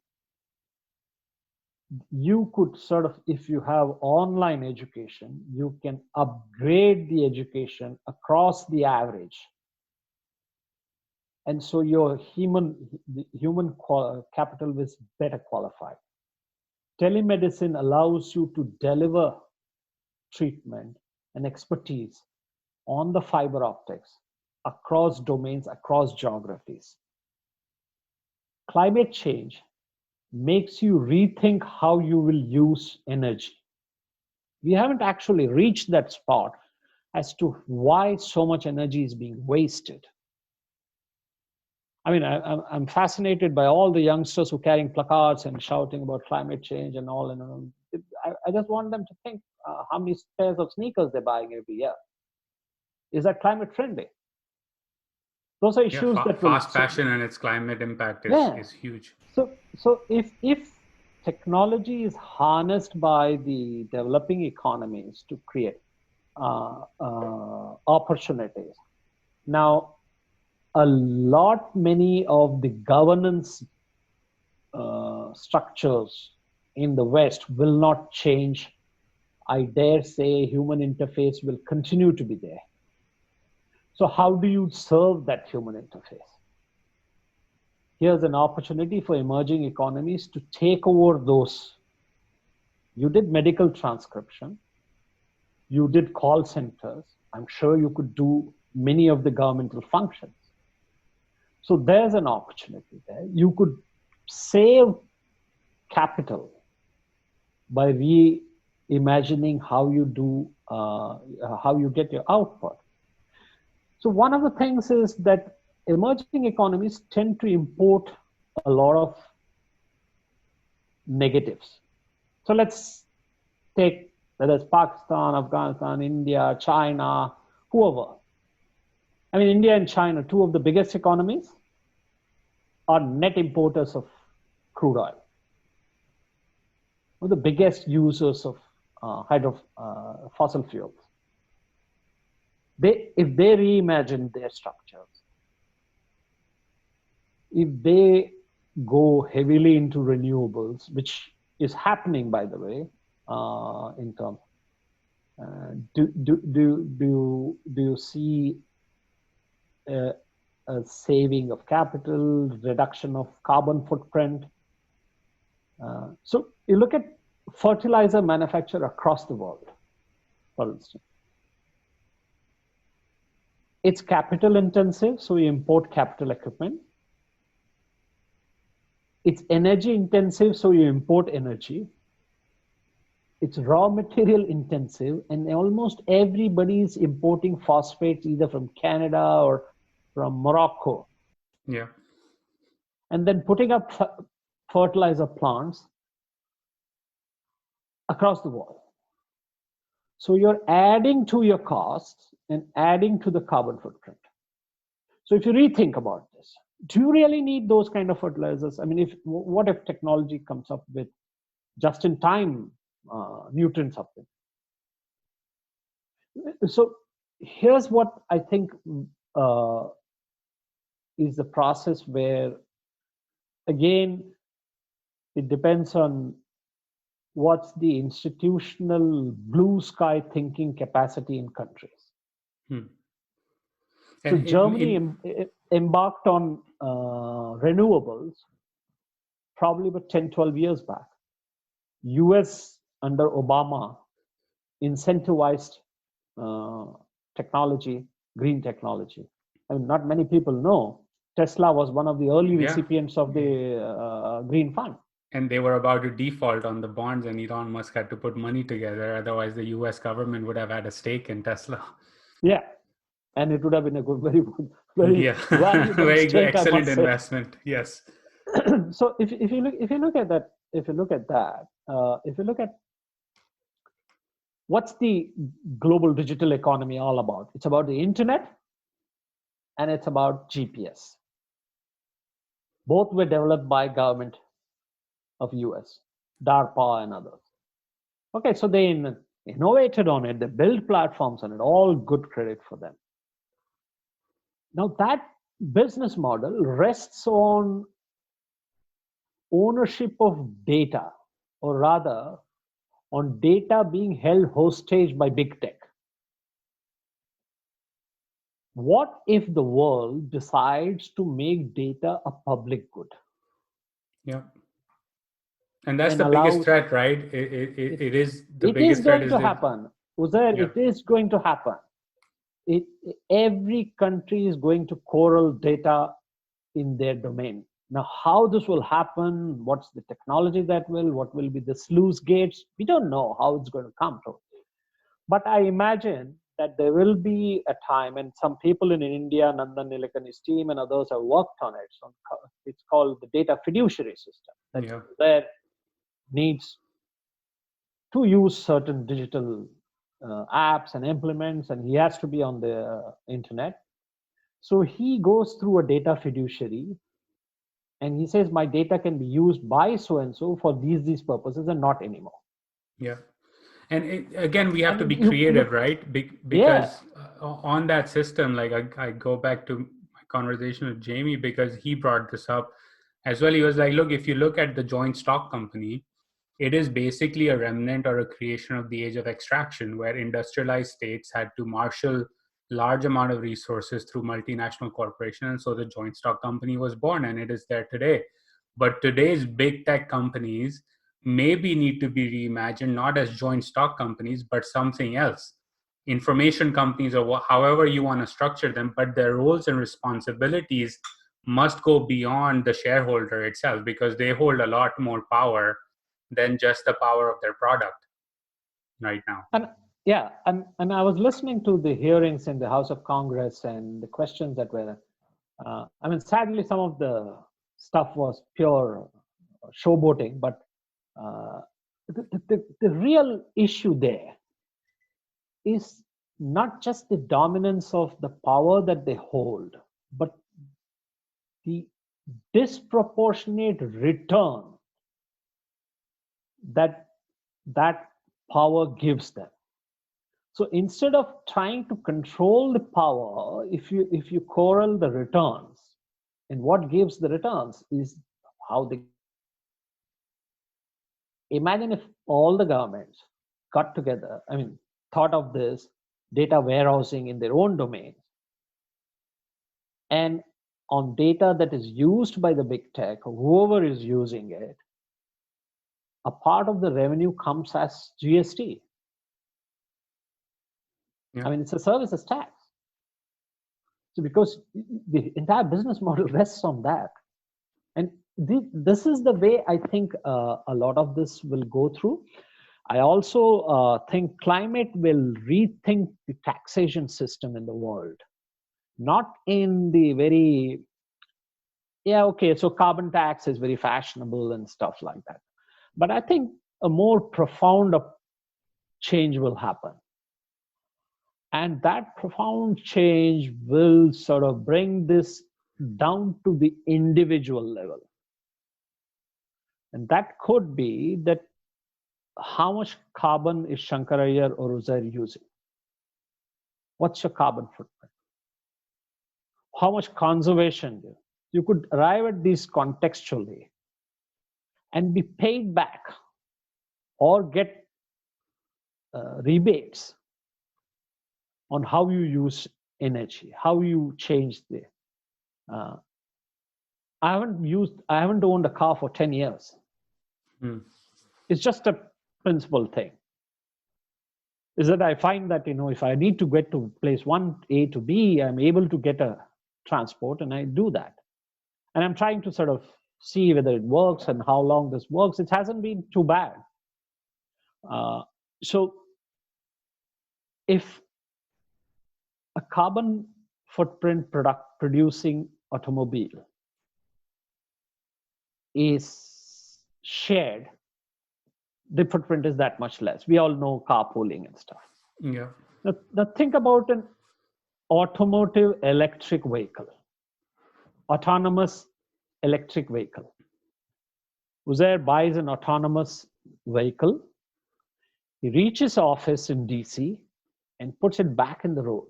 You could sort of, if you have online education, you can upgrade the education across the average, and so your human capital is better qualified. Telemedicine allows you to deliver treatment and expertise on the fiber optics across domains, across geographies. Climate change makes you rethink how you will use energy. We haven't actually reached that spot as to why so much energy is being wasted. I mean, I'm fascinated by all the youngsters who are carrying placards and shouting about climate change and all. And I just want them to think how many pairs of sneakers they're buying every year. Is that climate friendly? Those are Yeah, issues that will. fast fashion and its climate impact Yeah. is huge. So if technology is harnessed by the developing economies to create opportunities, now many of the governance structures in the West will not change. I dare say human interface will continue to be there. So how do you serve that human interface? Here's an opportunity for emerging economies to take over those. You did medical transcription, you did call centers. I'm sure you could do many of the governmental functions. So there's an opportunity there. You could save capital by reimagining how you get your output. So one of the things is that emerging economies tend to import a lot of negatives. So let's take whether it's Pakistan, Afghanistan, India, China, whoever. I mean, India and China, two of the biggest economies, are net importers of crude oil. One of the biggest users of fossil fuels. If they reimagine their structures, if they go heavily into renewables, which is happening, by the way, in terms, do you see a saving of capital, reduction of carbon footprint? So you look at fertilizer manufacture across the world. for instance. It's capital intensive, so you import capital equipment. It's energy intensive, so you import energy. It's raw material intensive, and almost everybody is importing phosphates either from Canada or from Morocco. Yeah. And then putting up fertilizer plants across the world. So you're adding to your costs and adding to the carbon footprint. So if you rethink about this, do you really need those kind of fertilizers? I mean, what if technology comes up with just-in-time nutrient supplement? So here's what I think is the process where, again, it depends on what's the institutional blue sky thinking capacity in countries. Hmm. So Germany embarked on renewables probably about 10, 12 years back. US under Obama incentivized technology, green technology. I mean, not many people know Tesla was one of the early recipients of the Green Fund. And they were about to default on the bonds, and Elon Musk had to put money together. Otherwise, the US government would have had a stake in Tesla. Yeah. And it would have been a good, very valuable very stake, excellent investment. Yes. So if you look at what's the global digital economy all about? It's about the internet and it's about GPS. Both were developed by government of US, DARPA and others. Okay, so they innovated on it, they built platforms on it, all good credit for them. Now that business model rests on ownership of data, or rather on data being held hostage by big tech. What if the world decides to make data a public good? Yeah. And that's the biggest threat, right? It is the biggest threat. It is going to happen. Uzair, it is going to happen. Every country is going to corral data in their domain. Now, how this will happen, what's the technology what will be the sluice gates, we don't know how it's going to come to. But I imagine that there will be a time, and some people in India, Nandan Nilekani's team and others have worked on it. So it's called the data fiduciary system. That needs to use certain digital apps and implements, and he has to be on the internet. So he goes through a data fiduciary and he says, my data can be used by so-and-so for these purposes and not anymore. Yeah. And again, we have to be creative, right? Because on that system, like I go back to my conversation with Jamie, because he brought this up as well. He was like, look, if you look at the joint stock company, it is basically a remnant or a creation of the age of extraction, where industrialized states had to marshal large amount of resources through multinational corporations. And so the joint stock company was born, and it is there today. But today's big tech companies maybe need to be reimagined not as joint stock companies, but something else. Information companies, or however you want to structure them, but their roles and responsibilities must go beyond the shareholder itself, because they hold a lot more power than just the power of their product right now. And I was listening to the hearings in the House of Congress and the questions that were, I mean, sadly, some of the stuff was pure showboating, but the real issue there is not just the dominance of the power that they hold, but the disproportionate return that power gives them. So instead of trying to control the power, if you corral the returns, and what gives the returns is how they. Imagine if all the governments got together, I mean, thought of this data warehousing in their own domains, and on data that is used by the big tech, whoever is using it, a part of the revenue comes as GST. Yeah. I mean, it's a services tax. So because the entire business model rests on that. And this is the way I think a lot of this will go through. I also think climate will rethink the taxation system in the world, not in the very, yeah, okay, so carbon tax is very fashionable and stuff like that. But I think a more profound change will happen. And that profound change will sort of bring this down to the individual level. And that could be that how much carbon is Shankkar Aiyar or Uzair using? What's your carbon footprint? How much conservation? You could arrive at these contextually and be paid back or get rebates on how you use energy, how you change the. I haven't owned a car for 10 years. It's just a principle thing. Is that I find that, if I need to get to place 1 A to B, I'm able to get a transport and I do that. And I'm trying to sort of see whether it works and how long this works. It hasn't been too bad. So if a carbon footprint producing automobile is shared, the footprint is that much less. We all know carpooling and stuff. Yeah. Now think about an automotive electric vehicle, autonomous electric vehicle. Uzair buys an autonomous vehicle. He reaches office in DC and puts it back in the road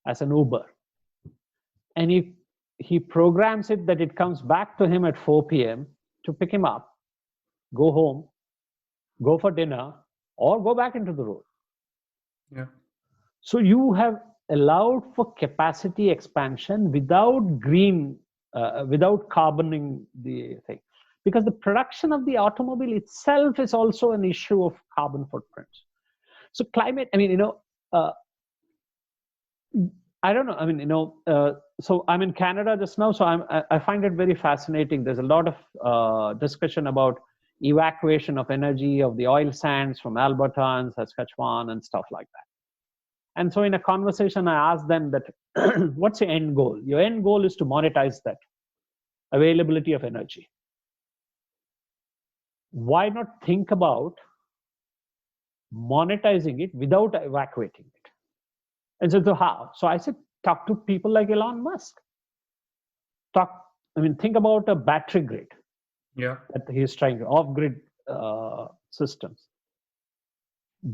as an Uber. And he programs it that it comes back to him at 4 p.m. to pick him up, go home, go for dinner, or go back into the road. Yeah. So you have allowed for capacity expansion without without carboning the thing. Because the production of the automobile itself is also an issue of carbon footprint. So climate, I don't know. So I'm in Canada just now, so I find it very fascinating. There's a lot of discussion about evacuation of energy of the oil sands from Alberta and Saskatchewan and stuff like that. And so in a conversation, I asked them that, what's your end goal? Your end goal is to monetize that availability of energy. Why not think about monetizing it without evacuating it? And so how? So I said, talk to people like Elon Musk. Think about a battery grid. Yeah. That he's trying to off-grid systems.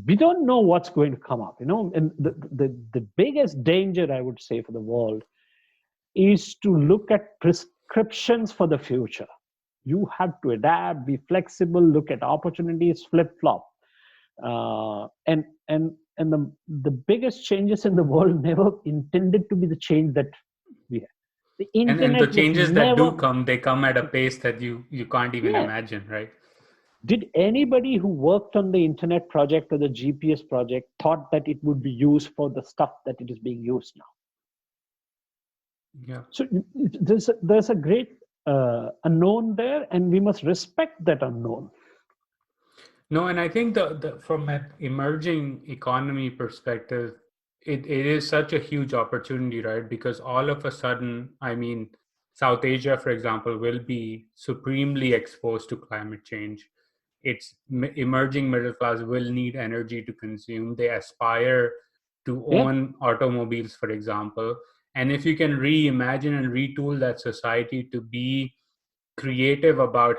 We don't know what's going to come up, and the biggest danger, I would say, for the world is to look at prescriptions for the future. You have to adapt, be flexible, look at opportunities, flip-flop. And the biggest changes in the world never intended to be the change that we have. The internet and the changes that do never, come, they come at a pace that you can't even imagine, right? Did anybody who worked on the internet project or the GPS project thought that it would be used for the stuff that it is being used now? Yeah. So there's a great unknown there, and we must respect that unknown. No, and I think the from an emerging economy perspective, it is such a huge opportunity, right? Because all of a sudden, South Asia, for example, will be supremely exposed to climate change. Its emerging middle class will need energy to consume. They aspire to own automobiles, for example. And if you can reimagine and retool that society to be creative about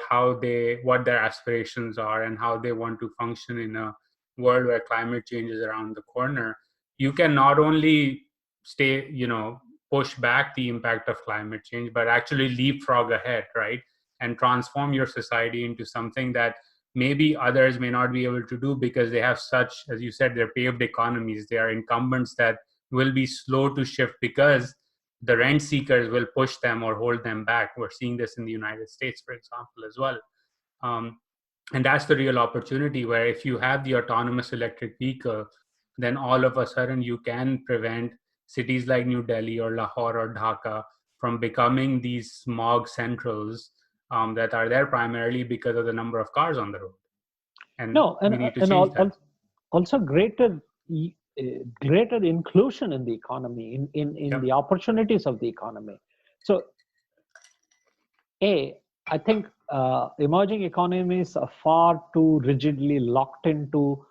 what their aspirations are and how they want to function in a world where climate change is around the corner, you can not only push back the impact of climate change, but actually leapfrog ahead, right? And transform your society into something that maybe others may not be able to do because they have such, as you said, they're paved economies. They are incumbents that will be slow to shift because the rent seekers will push them or hold them back. We're seeing this in the United States, for example, as well. And that's the real opportunity, where if you have the autonomous electric vehicle, then all of a sudden you can prevent cities like New Delhi or Lahore or Dhaka from becoming these smog centrals that are there primarily because of the number of cars on the road. And No, we need to change that. also greater inclusion in the economy, in the Yep. opportunities of the economy. So, I think emerging economies are far too rigidly locked into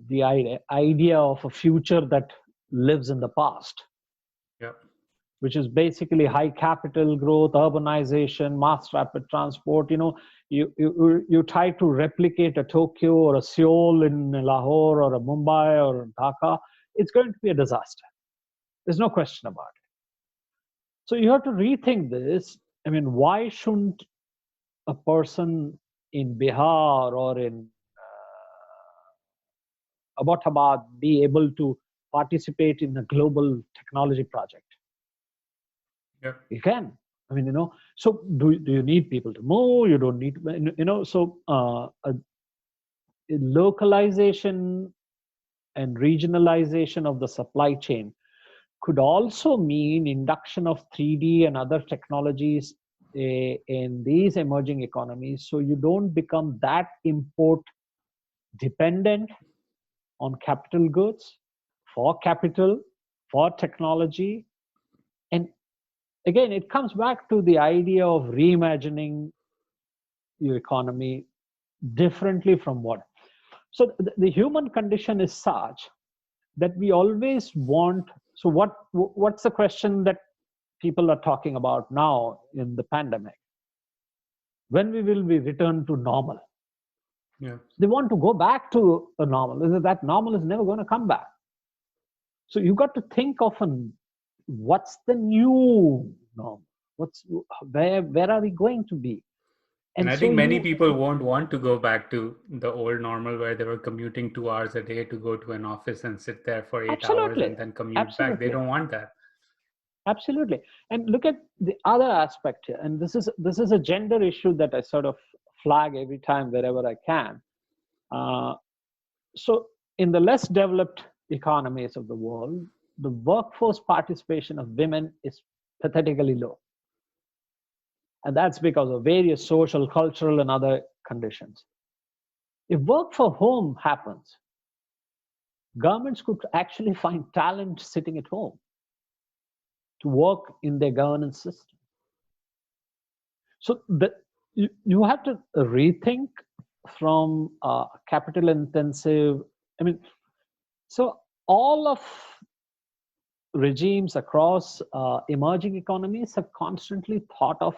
the idea of a future that lives in the past, Yep. which is basically high capital growth, urbanization, mass rapid transport. You try to replicate a Tokyo or a Seoul in Lahore or a Mumbai or Dhaka, it's going to be a disaster. There's no question about it. So you have to rethink this. I mean, why shouldn't a person in Bihar or in Abbottabad be able to participate in a global technology project? Yep. You can. I mean, so do you need people to move? You don't need, so localization and regionalization of the supply chain could also mean induction of 3D and other technologies in these emerging economies, so you don't become that import dependent on capital goods, for capital, for technology. And again, it comes back to the idea of reimagining your economy differently from what. So the human condition is such that we always want. So what's the question that people are talking about now in the pandemic? When will we return to normal? Yeah. They want to go back to a normal. That normal is never going to come back. So you got to think of what's the new normal? Where are we going to be? And And I so think many people won't want to go back to the old normal where they were commuting 2 hours a day to go to an office and sit there for 8 hours absolutely, and then commute back. They absolutely, don't want that. absolutely. And look at the other aspect here. And this is a gender issue that I sort of flag every time wherever I can. So in the less developed economies of the world, the workforce participation of women is pathetically low. And that's because of various social, cultural, and other conditions. If work from home happens, governments could actually find talent sitting at home to work in their governance system. So you have to rethink from capital intensive. I mean, so all of regimes across emerging economies have constantly thought of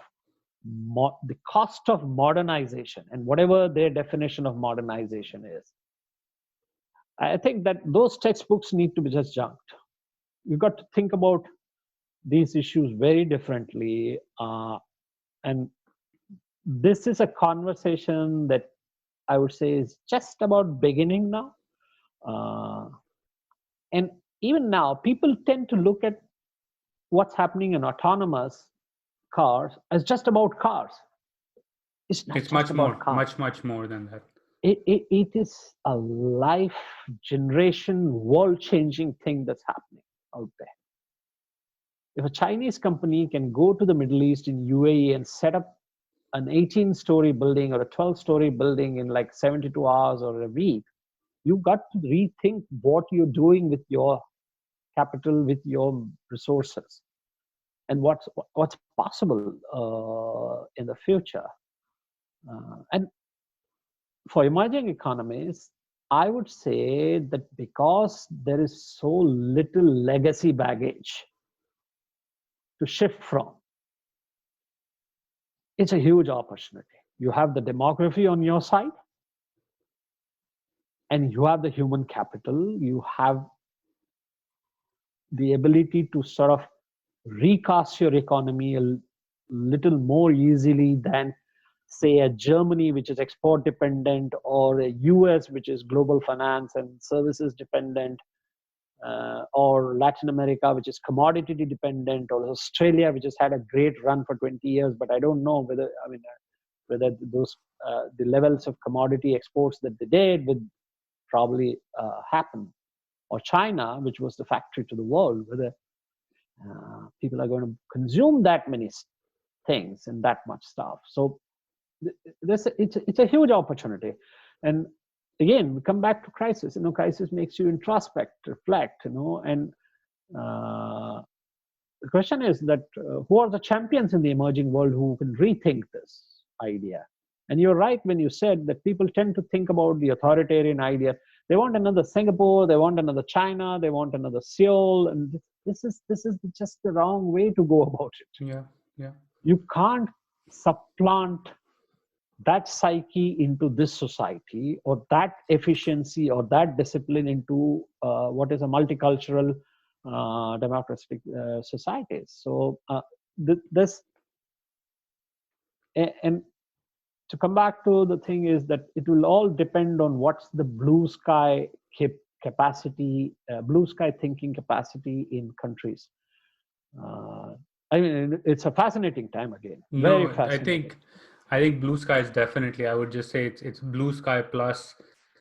the cost of modernization and whatever their definition of modernization is. I think that those textbooks need to be just junked. You've got to think about these issues very differently. And this is a conversation that I would say is just about beginning now. And even now, people tend to look at what's happening in autonomous cars as just about cars. It's not It's just much about more, cars. much more than that. It is a life generation, world changing thing that's happening out there. If a Chinese company can go to the Middle East in UAE and set up an 18-story building or a 12-story building in like 72 hours or a week, you've got to rethink what you're doing with your capital, with your resources, and what's possible in the future. And for emerging economies, I would say that because there is so little legacy baggage to shift from, it's a huge opportunity. You have the demography on your side, and you have the human capital. You have the ability to sort of recast your economy a little more easily than, say, a Germany, which is export dependent, or a US, which is global finance and services dependent, or Latin America, which is commodity dependent, or Australia, which has had a great run for 20 years. But I don't know whether those the levels of commodity exports that they did would probably happen. or China, which was the factory to the world, whether people are going to consume that many things and that much stuff. So it's a huge opportunity. And again, we come back to crisis. Crisis makes you introspect, reflect, and the question is that who are the champions in the emerging world who can rethink this idea? And you're right when you said that people tend to think about the authoritarian idea. They want another Singapore, they want another China, they want another Seoul, and this is just the wrong way to go about it. Yeah. You can't supplant that psyche into this society, or that efficiency or that discipline into what is a multicultural democratic societies. So this, and to come back to the thing is that it will all depend on what's the blue sky capacity, blue sky thinking capacity in countries. I mean, it's a fascinating time again. Very No, fascinating. I think blue sky is definitely, I would just say it's blue sky plus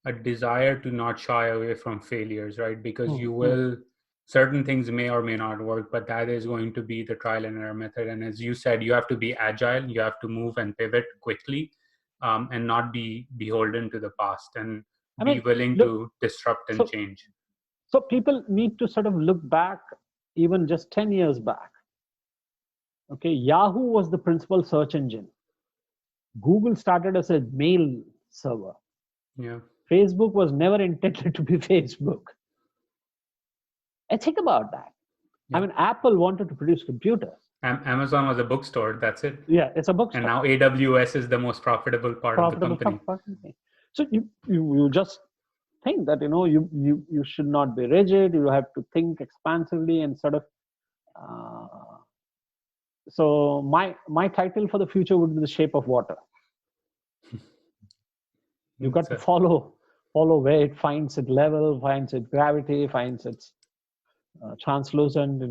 a desire to not shy away from failures, right? Because you will, certain things may or may not work, but that is going to be the trial and error method. And as you said, you have to be agile, you have to move and pivot quickly, and not be beholden to the past, and I be mean, willing look, to disrupt and so change. so people need to sort of look back even just 10 years back. Okay, Yahoo was the principal search engine. Google started as a mail server. Yeah. Facebook was never intended to be Facebook. And think about that. I mean, Apple wanted to produce computers. Amazon was a bookstore, that's it. Yeah, it's a And bookstore. now AWS is the most profitable part of the company. So you just think that you should not be rigid. You have to think expansively and sort of. So my title for the future would be the shape of water. You got to follow where it finds its level, finds its gravity, finds its translucent,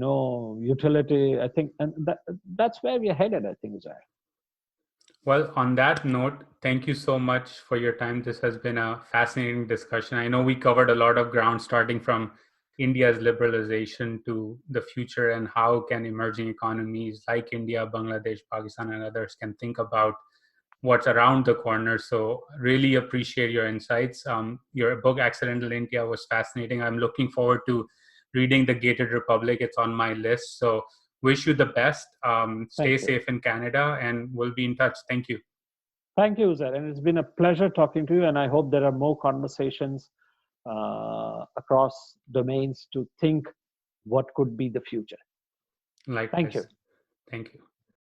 utility. I think, and that's where we are headed. I think, Uzair. Well, on that note, thank you so much for your time. This has been a fascinating discussion. I know we covered a lot of ground, starting from India's liberalization to the future, and how can emerging economies like India, Bangladesh, Pakistan, and others can think about what's around the corner. So really appreciate your insights. Your book, Accidental India, was fascinating. I'm looking forward to reading The Gated Republic. It's on my list. So wish you the best. Stay safe in Canada, and we'll be in touch. Thank you. Thank you, Uzair. And it's been a pleasure talking to you. And I hope there are more conversations across domains to think what could be the future. Likewise. Thank you. Thank you.